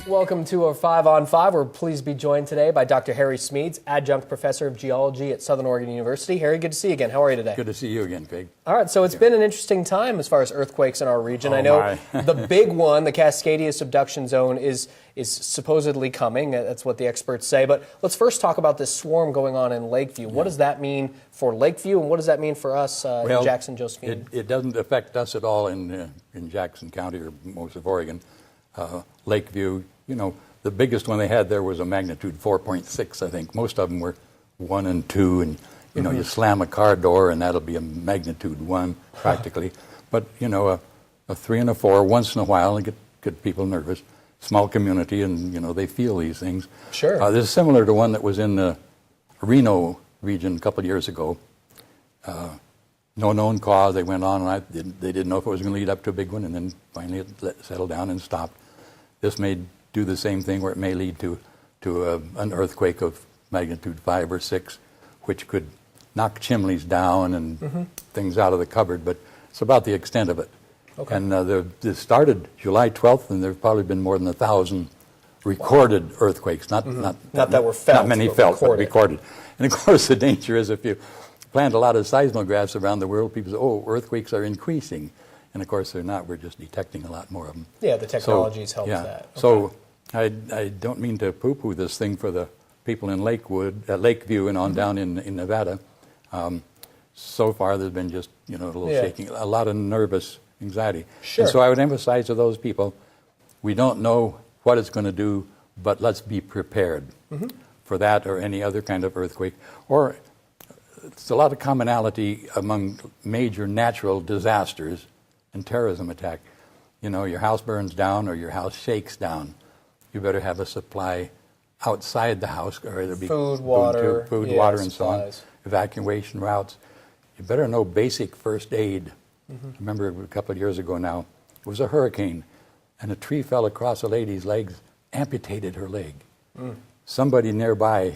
Welcome to our 5 on 5. We're pleased to be joined today by Dr. Harry Smedes, Adjunct Professor of Geology at Southern Oregon University. Harry, good to see you again. How are you today? Good to see you again, Craig. All right, so it's been an interesting time as far as earthquakes in our region. I know the big one, the Cascadia subduction zone, is supposedly coming. That's what the experts say. But let's first talk about this swarm going on in Lakeview. What does that mean for Lakeview, and what does that mean for us in Jackson, Josephine? It doesn't affect us at all in Jackson County or most of Oregon. Lakeview, you know, the biggest one they had there was a magnitude 4.6, I think. Most of them were 1 and 2, and, you know, you slam a car door and that'll be a magnitude 1 practically. But, you know, a 3 and a 4 once in a while and get people nervous. Small community, and, you know, they feel these things. Sure. This is similar to one that was in the Reno region a couple of years ago. No known cause. They went on, and they didn't know if it was going to lead up to a big one, and then finally it settled down and stopped. This may do the same thing, where it may lead to an earthquake of magnitude 5 or 6, which could knock chimneys down and things out of the cupboard, but it's about the extent of it. Okay. And this started July 12th, and there have probably been more than 1,000 recorded earthquakes. Not that were felt. Not many felt, but recorded. And of course, the danger is if you plant a lot of seismographs around the world, people say, oh, earthquakes are increasing. And of course, they're not. We're just detecting a lot more of them. Yeah, the technologies helps that. Okay. So I don't mean to poo-poo this thing for the people in Lakeview and on down in Nevada. So far, there's been just, you know, a little shaking, a lot of nervous anxiety. Sure. And so I would emphasize to those people, we don't know what it's going to do, but let's be prepared for that or any other kind of earthquake. Or it's a lot of commonality among major natural disasters and terrorism attack. You know, your house burns down or your house shakes down. You better have a supply outside the house, or it'll be food, water, water, and so on. Evacuation routes. You better know basic first aid. I remember a couple of years ago now, it was a hurricane, and a tree fell across a lady's legs, amputated her leg. Somebody nearby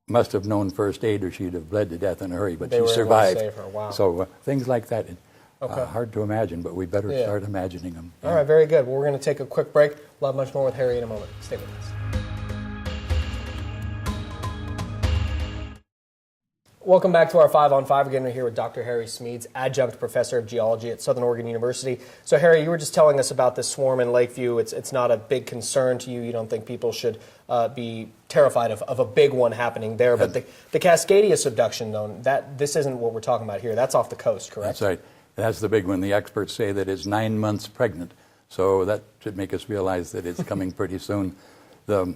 must have known first aid, or she'd have bled to death in a hurry, but she survived. Able to save her. Wow. So things like that. Hard to imagine, but we better start imagining them. All right, very good. Well, we're going to take a quick break. We'll have much more with Harry in a moment. Stay with us. Welcome back to our 5 on 5. Again, we're here with Dr. Harry Smedes, Adjunct Professor of Geology at Southern Oregon University. So, Harry, you were just telling us about this swarm in Lakeview. It's not a big concern to you. You don't think people should be terrified of a big one happening there. But the Cascadia subduction, though, this isn't what we're talking about here. That's off the coast, correct? That's right. That's the big one. The experts say that it's 9 months pregnant. So that should make us realize that it's coming pretty soon. The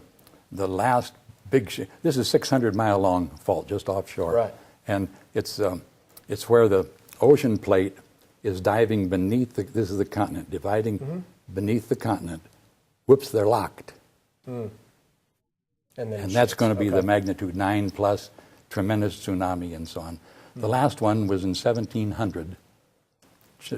last big this is a 600-mile long fault just offshore. Right. And it's where the ocean plate is diving beneath this is the continent, dividing beneath the continent. Whoops, they're locked. And that's going to be the magnitude 9 plus, tremendous tsunami and so on. The last one was in 1700.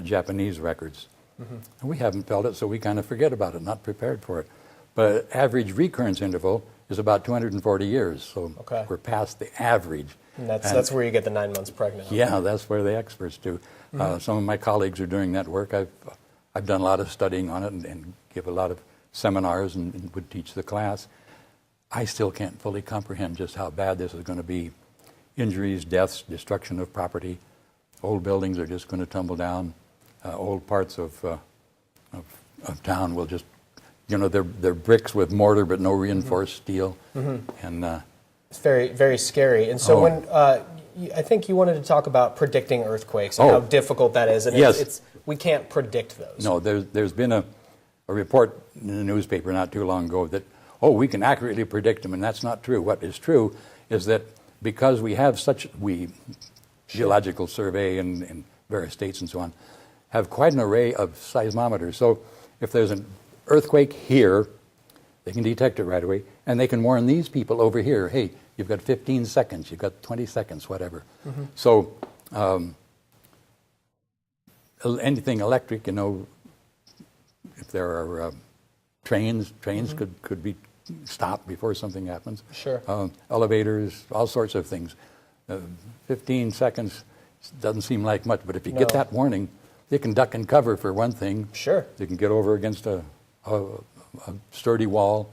Japanese records. And we haven't felt it, so we kind of forget about it, not prepared for it. But average recurrence interval is about 240 years, so we're past the average. And that's where you get the 9 months pregnant. Yeah, that's where the experts do. Some of my colleagues are doing that work. I've done a lot of studying on it and give a lot of seminars and would teach the class. I still can't fully comprehend just how bad this is going to be. Injuries, deaths, destruction of property. Old buildings are just going to tumble down. Old parts of town will just, you know, they're bricks with mortar but no reinforced steel. And it's very, very scary. And so when I think you wanted to talk about predicting earthquakes and how difficult that is. And we can't predict those. No, there's been a report in the newspaper not too long ago that, we can accurately predict them, and that's not true. What is true is that because we have Geological Survey in various states and so on, have quite an array of seismometers. So if there's an earthquake here, they can detect it right away, and they can warn these people over here, hey, you've got 15 seconds, you've got 20 seconds, whatever. So anything electric, you know, if there are trains could be stopped before something happens. Sure. Elevators, all sorts of things. 15 seconds doesn't seem like much, but if you get that warning, they can duck and cover for one thing. Sure. They can get over against a a sturdy wall.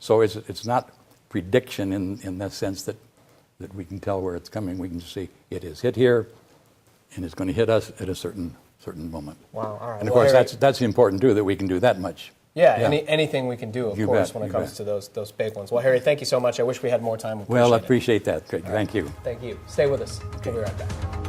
So it's not prediction in the sense that we can tell where it's coming. We can just see it is hit here, and it's going to hit us at a certain moment. Wow, all right. And of Well, course, Harry, that's important too, that we can do that much. yeah, anything we can do, of You course, bet, when it you comes bet. to those big ones. Well, Harry, thank you so much. I wish we had more time. Well, I it. appreciate that. Good. Thank you. Thank you. Stay with us. We'll be right back.